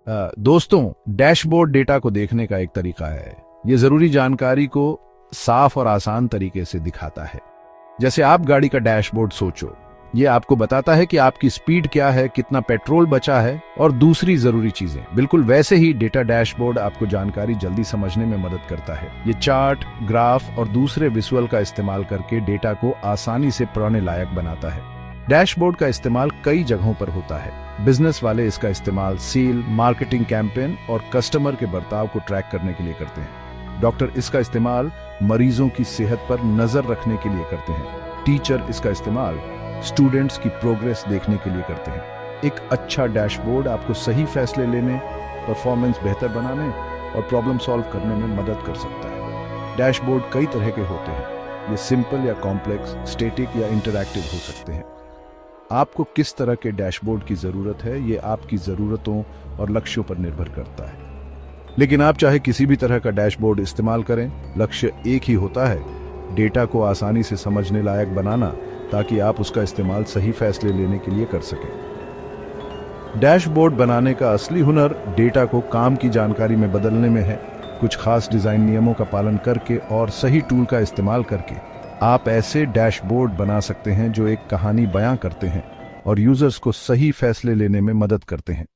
दोस्तों, dashboard data को देखने का एक तरीका है। ये जरूरी जानकारी को साफ और आसान तरीके से दिखाता है। जैसे आप गाड़ी का डैशबोर्ड सोचो, ये आपको बताता है कि आपकी स्पीड क्या है, कितना पेट्रोल बचा है और दूसरी जरूरी चीजें। बिल्कुल वैसे ही डेटा डैशबोर्ड आपको जानकारी जल्दी समझने में मदद करता है। ये चार्ट, ग्राफ और दूसरे विजुअल का इस्तेमाल करके डेटा को आसानी से पढ़ने लायक बनाता है। डैशबोर्ड का इस्तेमाल कई जगहों पर होता है। बिजनेस वाले इसका इस्तेमाल सेल, मार्केटिंग कैंपेन और कस्टमर के बर्ताव को ट्रैक करने के लिए करते हैं। डॉक्टर इसका इस्तेमाल मरीजों की सेहत पर नजर रखने के लिए करते हैं। टीचर इसका इस्तेमाल स्टूडेंट्स की प्रोग्रेस देखने के लिए करते हैं। एक अच्छा डैशबोर्ड आपको सही फैसले लेने, परफॉर्मेंस बेहतर बनाने और प्रॉब्लम सॉल्व करने में मदद कर सकता है। डैशबोर्ड कई तरह के होते हैं। ये सिंपल या कॉम्प्लेक्स, स्टैटिक या इंटरैक्टिव हो सकते हैं। आपको किस तरह के डैशबोर्ड की जरूरत है, ये आपकी जरूरतों और लक्ष्यों पर निर्भर करता है। लेकिन आप चाहे किसी भी तरह का डैशबोर्ड इस्तेमाल करें, लक्ष्य एक ही होता है, डेटा को आसानी से समझने लायक बनाना, ताकि आप उसका इस्तेमाल सही फैसले लेने के लिए कर सकें। डैशबोर्ड बनाने का असली हुनर डेटा को काम की जानकारी में बदलने में है। कुछ खास डिजाइन नियमों का पालन करके और सही टूल का इस्तेमाल करके आप ऐसे डैशबोर्ड बना सकते हैं जो एक कहानी बयां करते हैं और यूजर्स को सही फैसले लेने में मदद करते हैं।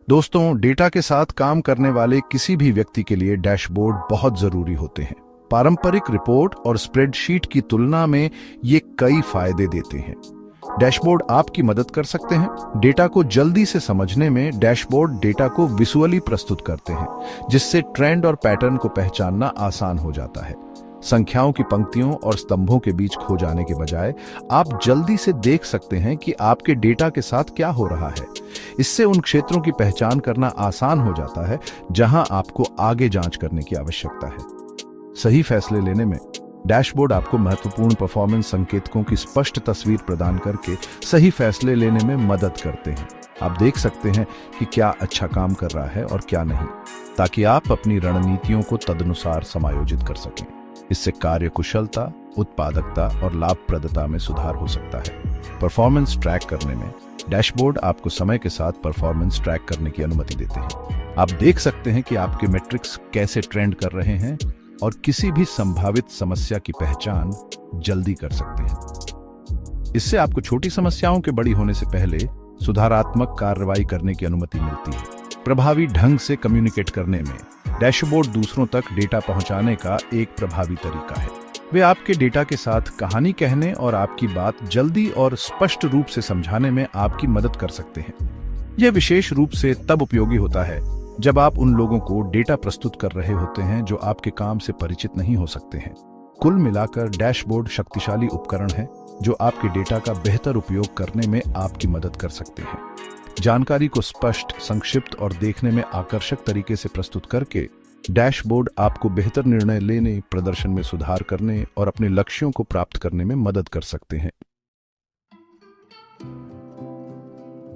दोस्तों, डेटा के साथ काम करने वाले किसी भी व्यक्ति के लिए डैशबोर्ड बहुत जरूरी होते हैं। पारंपरिक रिपोर्ट और स्प्रेडशीट की तुलना में ये कई फायदे देते हैं। डैशबोर्ड आपकी मदद कर सकते हैं। डेटा को जल्दी से समझने में डैशबोर्ड डेटा को विजुअली प्रस्तुत करते हैं, जिससे ट्रेंड और पैटर्न को पहचानना आसान हो जाता है। संख्याओं की पंक्तियों और स्तंभों के बीच खो जाने के बजाय आप जल्दी से देख सकते हैं कि आपके डेटा के साथ क्या हो रहा है। इससे उन क्षेत्रों की पहचान करना आसान हो जाता है जहां आपको आगे जांच करने की आवश्यकता है। सही फैसले लेने में डैशबोर्ड आपको महत्वपूर्ण परफॉर्मेंस संकेतकों की स्पष्ट तस्वीर प्रदान करके सही फैसले लेने में मदद करते हैं। आप देख सकते हैं कि क्या अच्छा काम कर रहा है और क्या नहीं, ताकि आप अपनी रणनीतियों को तदनुसार समायोजित कर सकें। इससे कार्य कुशलता, उत्पादकता और लाभप्रदता में सुधार हो सकता है। परफॉर्मेंस ट्रैक करने में डैशबोर्ड आपको समय के साथ परफॉर्मेंस ट्रैक करने की अनुमति देते हैं। आप देख सकते हैं कि आपके मैट्रिक्स कैसे ट्रेंड कर रहे हैं और किसी भी संभावित समस्या की पहचान जल्दी कर सकते हैं। इससे आपको छोटी समस्याओं के बड़ी होने से पहले सुधारात्मक कार्रवाई करने की अनुमति मिलती है। प्रभावी ढंग से कम्युनिकेट करने में डैशबोर्ड दूसरों तक डेटा पहुंचाने का एक प्रभावी तरीका है। वे आपके डेटा के साथ कहानी कहने और आपकी बात जल्दी और स्पष्ट रूप से समझाने में आपकी मदद कर सकते हैं। यह विशेष रूप से तब उपयोगी होता है जब आप उन लोगों को डेटा प्रस्तुत कर रहे होते हैं जो आपके काम से परिचित नहीं हो सकते हैं। कुल मिलाकर डैशबोर्ड शक्तिशाली उपकरण है जो आपके डेटा का बेहतर उपयोग करने में आपकी मदद कर सकते हैं। जानकारी को स्पष्ट, संक्षिप्त और देखने में आकर्षक तरीके से प्रस्तुत करके डैशबोर्ड आपको बेहतर निर्णय लेने, प्रदर्शन में सुधार करने और अपने लक्ष्यों को प्राप्त करने में मदद कर सकते हैं।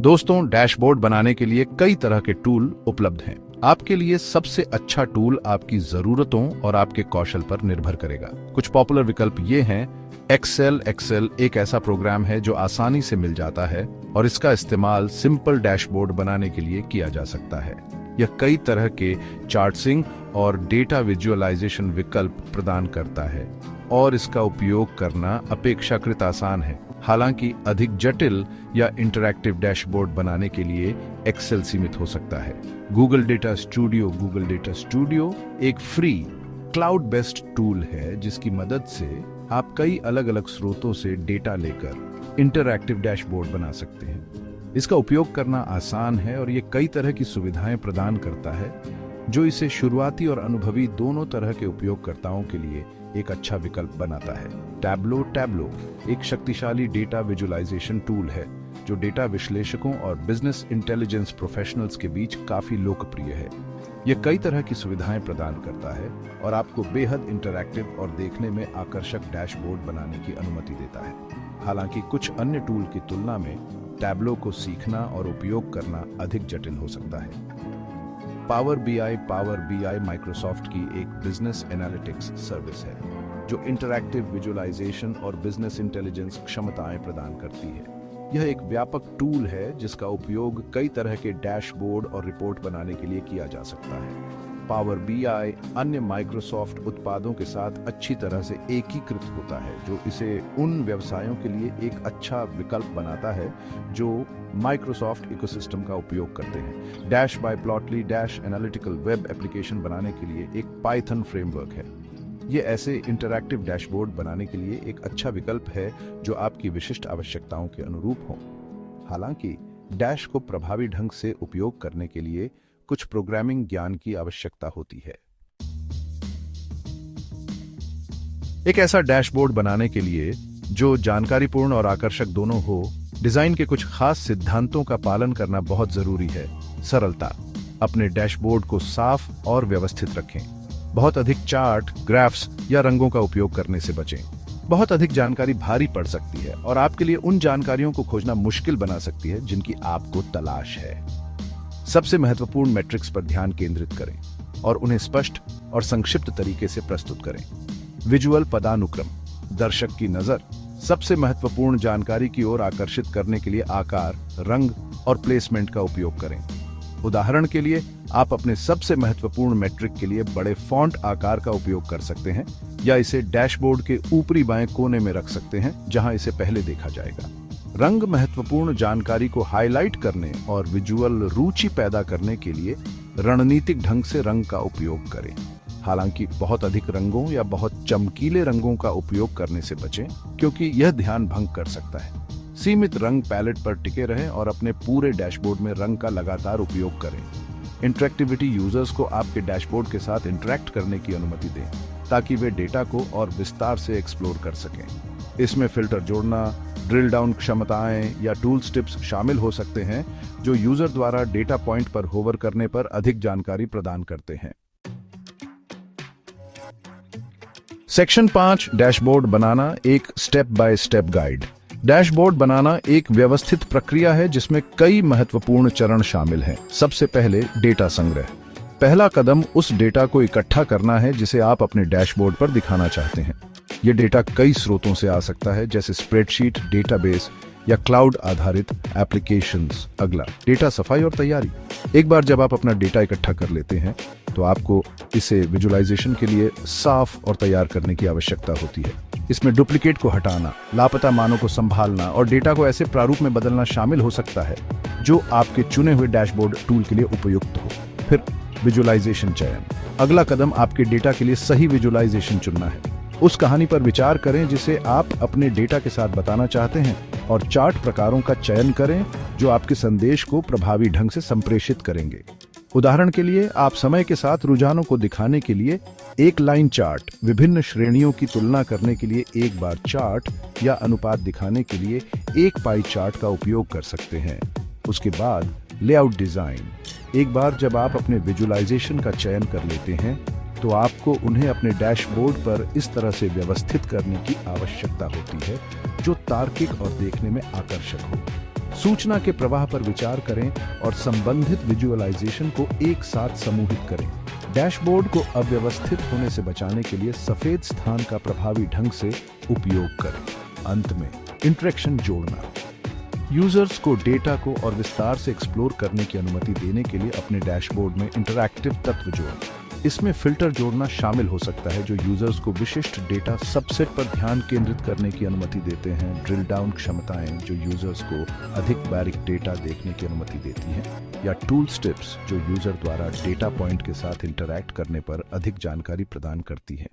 दोस्तों, डैशबोर्ड बनाने के लिए कई तरह के टूल उपलब्ध हैं। आपके लिए सबसे अच्छा टूल आपकी जरूरतों और आपके कौशल पर निर्भर करेगा। कुछ पॉपुलर विकल्प ये हैं। एक्सेल एक ऐसा प्रोग्राम है जो आसानी से मिल जाता है और इसका इस्तेमाल सिंपल डैशबोर्ड बनाने के लिए किया जा सकता है। यह कई तरह के चार्टिंग और डेटा विजुअलाइजेशन विकल्प प्रदान करता है और इसका उपयोग करना अपेक्षाकृत आसान है। हालांकि अधिक जटिल या इंटरैक्टिव डैशबोर्ड बनाने के लिए एक्सेल सीमित हो सकता है। गूगल डेटा स्टूडियो एक फ्री क्लाउड बेस्ड टूल है जिसकी मदद से आप कई अलग अलग स्रोतों से डेटा लेकर इंटरैक्टिव डैशबोर्ड बना सकते हैं। इसका उपयोग करना आसान है और ये कई तरह की सुविधाएं प्रदान करता है जो इसे शुरुआती और अनुभवी दोनों तरह के उपयोगकर्ताओं के लिए एक अच्छा विकल्प बनाता है। टैब्लो एक शक्तिशाली डेटा विजुअलाइजेशन टूल है जो डेटा विश्लेषकों और बिजनेस इंटेलिजेंस प्रोफेशनल्स के बीच काफी लोकप्रिय है। यह कई तरह की सुविधाएं प्रदान करता है और आपको बेहद इंटरैक्टिव और देखने में आकर्षक डैशबोर्ड बनाने की अनुमति देता है। हालांकि कुछ अन्य टूल की तुलना में टैब्लो को सीखना और उपयोग करना अधिक जटिल हो सकता है। पावर बीआई माइक्रोसॉफ्ट की एक बिजनेस एनालिटिक्स सर्विस है जो इंटरैक्टिव विजुअलाइजेशन और बिजनेस इंटेलिजेंस क्षमताएं प्रदान करती है। यह एक व्यापक टूल है जिसका उपयोग कई तरह के डैशबोर्ड और रिपोर्ट बनाने के लिए किया जा सकता है। पावर बीआई अन्य माइक्रोसॉफ्ट उत्पादों के साथ अच्छी तरह से एकीकृत होता है, जो इसे उन व्यवसायों के लिए एक अच्छा विकल्प बनाता है जो माइक्रोसॉफ्ट इकोसिस्टम का उपयोग करते हैं। Dash by Plotly dash analytical web application बनाने के लिए एक पाइथन फ्रेमवर्क है। ये ऐसे इंटरैक्टिव डैशबोर्ड बनाने के लिए एक अच्छा विकल्प है जो आपकी विशिष्ट आवश्यकताओं के अनुरूप हो। हालांकि डैश को प्रभावी ढंग से उपयोग करने के लिए कुछ प्रोग्रामिंग ज्ञान की आवश्यकता होती है। एक ऐसा डैशबोर्ड बनाने के लिए जो जानकारीपूर्ण और आकर्षक दोनों हो, डिजाइन के कुछ खास सिद्धांतों का पालन करना बहुत जरूरी है। सरलता, अपने डैशबोर्ड को साफ और व्यवस्थित रखें। बहुत अधिक चार्ट, ग्राफ्स या रंगों का उपयोग करने से बचें। बहुत अधिक जानकारी भारी पड़ सकती है और आपके लिए उन जानकारियों को खोजना मुश्किल बना सकती है जिनकी आपको तलाश है। सबसे महत्वपूर्ण मैट्रिक्स पर ध्यान केंद्रित करें और उन्हें स्पष्ट और संक्षिप्त तरीके से प्रस्तुत करें। विजुअल पदानुक्रम, दर्शक की नजर सबसे महत्वपूर्ण जानकारी की ओर आकर्षित करने के लिए आकार, रंग और प्लेसमेंट का उपयोग करें। उदाहरण के लिए आप अपने सबसे महत्वपूर्ण मैट्रिक के लिए बड़े फॉन्ट आकार का उपयोग कर सकते हैं या इसे डैशबोर्ड के ऊपरी बाएं कोने में रख सकते हैं जहां इसे पहले देखा जाएगा। रंग महत्वपूर्ण जानकारी को हाईलाइट करने और विजुअल रुचि पैदा करने के लिए रणनीतिक ढंग से रंग का उपयोग करें। हालांकि बहुत अधिक रंगों या बहुत चमकीले रंगों का उपयोग करने से बचें क्योंकि यह ध्यान भंग कर सकता है। सीमित रंग पैलेट पर टिके रहें और अपने पूरे डैशबोर्ड में रंग का लगातार उपयोग करें। इंटरैक्टिविटी यूजर्स को आपके डैशबोर्ड के साथ इंटरैक्ट करने की अनुमति दें ताकि वे डेटा को और विस्तार से एक्सप्लोर कर सकें। इसमें फिल्टर जोड़ना, ड्रिल डाउन क्षमताएं या टूल्स टिप्स शामिल हो सकते हैं जो यूजर द्वारा डेटा पॉइंट पर होवर करने पर अधिक जानकारी प्रदान करते हैं। सेक्शन 5, डैशबोर्ड बनाना एक step by step guide. Dashboard बनाना एक व्यवस्थित प्रक्रिया है जिसमें कई महत्वपूर्ण चरण शामिल हैं। सबसे पहले डेटा संग्रह। पहला कदम उस डेटा को इकट्ठा करना है जिसे आप अपने डैशबोर्ड पर दिखाना चाहते हैं। यह डेटा कई स्रोतों से आ सकता है जैसे स्प्रेडशीट, डेटाबेस या क्लाउड आधारित एप्लीकेशंस। अगला, डेटा सफाई और तैयारी। एक बार जब आप अपना डेटा इकट्ठा कर लेते हैं तो आपको इसे विजुअलाइजेशन के लिए साफ और तैयार करने की आवश्यकता होती है। इसमें डुप्लीकेट को हटाना, लापता मानों को संभालना और डेटा को ऐसे प्रारूप में बदलना शामिल हो सकता है जो आपके चुने हुए डैशबोर्ड टूल के लिए उपयुक्त हो। फिर विजुअलाइजेशन चयन। अगला कदम आपके डेटा के लिए सही विजुअलाइजेशन चुनना है। उस कहानी पर विचार करें जिसे आप अपने डेटा के साथ बताना चाहते हैं और चार्ट प्रकारों का चयन करें जो आपके संदेश को प्रभावी ढंग से संप्रेषित करेंगे। उदाहरण के लिए, आप समय के साथ रुझानों को दिखाने के लिए एक लाइन चार्ट, विभिन्न श्रेणियों की तुलना करने के लिए एक बार चार्ट या अनुपात दिखाने के लिए एक पाई चार्ट का उपयोग कर सकते हैं। उसके बाद लेआउट डिजाइन। एक बार जब आप अपने विजुअलाइजेशन का चयन कर लेते हैं तो आपको उन्हें अपने डैशबोर्ड पर इस तरह से व्यवस्थित करने की आवश्यकता होती है जो तार्किक और देखने में आकर्षक हो। सूचना के प्रवाह पर विचार करें और संबंधित विजुअलाइजेशन को एक साथ समूहित करें। डैशबोर्ड को अव्यवस्थित होने से बचाने के लिए सफेद स्थान का प्रभावी ढंग से उपयोग करें। अंत में इंटरेक्शन जोड़ना। यूजर्स को डेटा को और विस्तार से एक्सप्लोर करने की अनुमति देने के लिए अपने डैशबोर्ड में इंटरैक्टिव तत्व जोड़ें। इसमें फिल्टर जोड़ना शामिल हो सकता है जो यूजर्स को विशिष्ट डेटा सबसेट पर ध्यान केंद्रित करने की अनुमति देते हैं। ड्रिल डाउन क्षमताएं जो यूजर्स को अधिक बारीक डेटा देखने की अनुमति देती हैं, या टूल्स टिप्स जो यूजर द्वारा डेटा पॉइंट के साथ इंटरैक्ट करने पर अधिक जानकारी प्रदान करती हैं।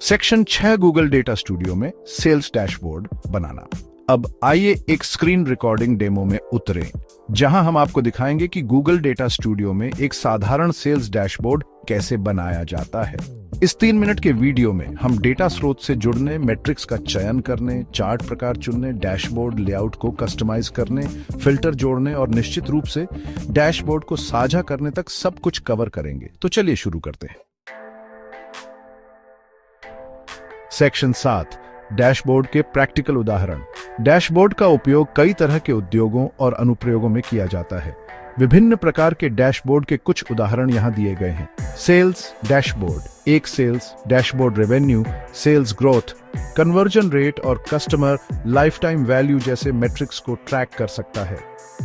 सेक्शन 6, गूगल डेटा स्टूडियो में सेल्स डैशबोर्ड बनाना। अब आइए एक स्क्रीन रिकॉर्डिंग डेमो में उतरें जहां हम आपको दिखाएंगे कि गूगल डेटा स्टूडियो में एक साधारण सेल्स डैशबोर्ड कैसे बनाया जाता है। इस 3 मिनट के वीडियो में हम डेटा स्रोत से जुड़ने, मैट्रिक्स का चयन करने, चार्ट प्रकार चुनने, डैशबोर्ड लेआउट को कस्टमाइज करने, फिल्टर जोड़ने और निश्चित रूप से डैशबोर्ड को साझा करने तक सब कुछ कवर करेंगे। तो चलिए शुरू करते हैं। सेक्शन 7, डैशबोर्ड के प्रैक्टिकल उदाहरण। डैशबोर्ड का उपयोग कई तरह के उद्योगों और अनुप्रयोगों में किया जाता है। विभिन्न प्रकार के डैशबोर्ड के कुछ उदाहरण यहाँ दिए गए हैं। सेल्स डैशबोर्ड, एक sales dashboard revenue, sales growth, conversion rate और कस्टमर लाइफटाइम वैल्यू जैसे मेट्रिक्स को ट्रैक कर सकता है।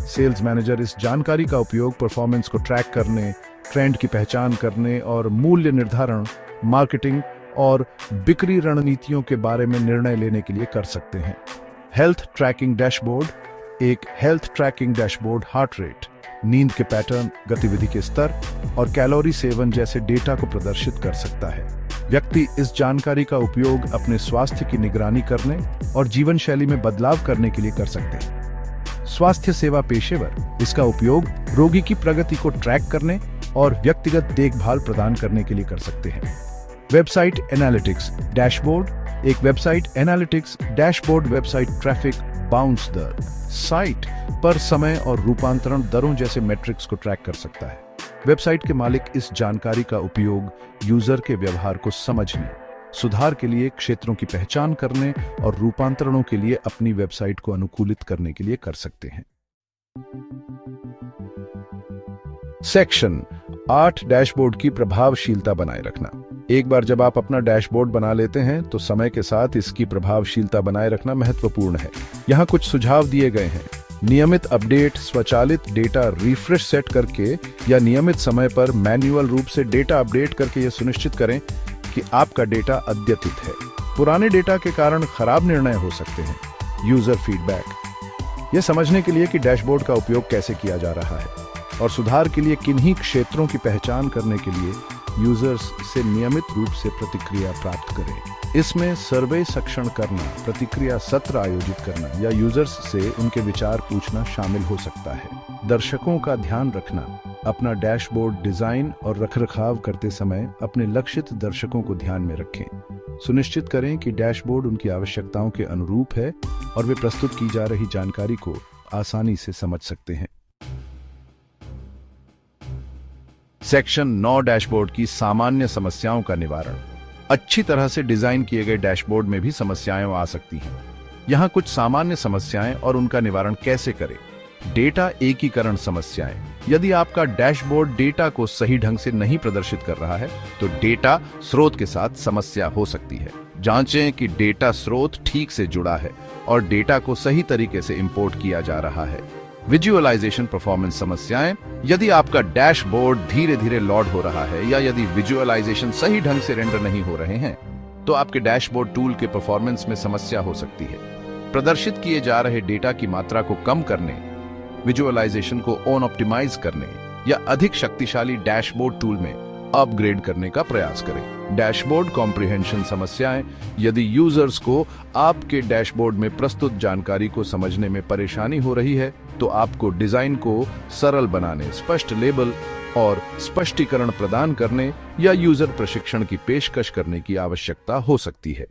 सेल्स मैनेजर इस जानकारी का उपयोग परफॉर्मेंस को ट्रैक करने, ट्रेंड की पहचान करने और मूल्य निर्धारण, मार्केटिंग और बिक्री रणनीतियों के बारे में निर्णय लेने के लिए कर सकते हैं। हेल्थ ट्रैकिंग डैशबोर्ड, एक health trekking dashboard heart rate, नींद के पैटर्न, गतिविधि के स्तर और कैलोरी सेवन जैसे डेटा को प्रदर्शित कर सकता है। व्यक्ति इस जानकारी का उपयोग अपने स्वास्थ्य की निगरानी करने और जीवन शैली में बदलाव करने के लिए कर सकते हैं। स्वास्थ्य सेवा पेशेवर इसका उपयोग रोगी की प्रगति को ट्रैक करने और व्यक्तिगत देखभाल प्रदान करने के लिए कर सकते हैं। वेबसाइट एनालिटिक्स डैशबोर्ड, एक website analytics dashboard website traffic, bounce दर, साइट पर समय और रूपांतरण दरों जैसे मैट्रिक्स को ट्रैक कर सकता है। वेबसाइट के मालिक इस जानकारी का उपयोग यूजर के व्यवहार को समझने, सुधार के लिए क्षेत्रों की पहचान करने और रूपांतरणों के लिए अपनी वेबसाइट को अनुकूलित करने के लिए कर सकते हैं। सेक्शन 8 डैशबोर्ड की प्रभावशीलता बनाए रखना। एक बार जब आप अपना डैशबोर्ड बना लेते हैं तो समय के साथ इसकी प्रभावशीलता बनाए रखना महत्वपूर्ण है। यहाँ कुछ सुझाव दिए गए हैं। नियमित अपडेट, स्वचालित डेटा रिफ्रेश सेट करके या नियमित समय पर मैन्युअल रूप से डेटा अपडेट करके यह सुनिश्चित करें कि आपका डेटा अद्यतित है। पुराने डेटा के कारण खराब निर्णय हो सकते हैं। यूजर फीडबैक, यह समझने के लिए कि डैशबोर्ड का उपयोग कैसे किया जा रहा है और सुधार के लिए किन्हीं क्षेत्रों की पहचान करने के लिए यूजर्स से नियमित रूप से प्रतिक्रिया प्राप्त करें। इसमें सर्वे सक्षण करना, प्रतिक्रिया सत्र आयोजित करना या यूजर्स से उनके विचार पूछना शामिल हो सकता है। दर्शकों का ध्यान रखना, अपना डैशबोर्ड डिजाइन और रखरखाव करते समय अपने लक्षित दर्शकों को ध्यान में रखें। सुनिश्चित करें कि डैशबोर्ड उनकी आवश्यकताओं के अनुरूप है और वे प्रस्तुत की जा रही जानकारी को आसानी से समझ सकते हैं। सेक्शन 9 डैशबोर्ड की सामान्य समस्याओं का निवारण। अच्छी तरह से डिजाइन किए गए डैशबोर्ड में भी समस्याएं आ सकती हैं। यहाँ कुछ सामान्य समस्याएं और उनका निवारण कैसे करें। डेटा एकीकरण समस्याएं। यदि आपका डैशबोर्ड डेटा को सही ढंग से नहीं प्रदर्शित कर रहा है तो डेटा स्रोत के साथ समस्या हो सकती है। जांचें कि डेटा स्रोत ठीक से जुड़ा है और डेटा को सही तरीके से इंपोर्ट किया जा रहा है। विजुअलाइजेशन परफॉर्मेंस समस्याएं। यदि आपका डैशबोर्ड धीरे धीरे लोड हो रहा है या यदि विजुअलाइजेशन सही ढंग से रेंडर नहीं हो रहे हैं तो आपके डैशबोर्ड टूल के परफॉर्मेंस में समस्या हो सकती है। प्रदर्शित किए जा रहे डेटा की मात्रा को कम करने, विजुअलाइजेशन को ऑन ऑप्टिमाइज करने या अधिक शक्तिशाली डैशबोर्ड टूल में अपग्रेड करने का प्रयास करें। डैशबोर्ड कॉम्प्रिहेंशन समस्याएं। यदि यूजर्स को आपके डैशबोर्ड में प्रस्तुत जानकारी को समझने में परेशानी हो रही है तो आपको डिजाइन को सरल बनाने, स्पष्ट लेबल और स्पष्टीकरण प्रदान करने या यूजर प्रशिक्षण की पेशकश करने की आवश्यकता हो सकती है।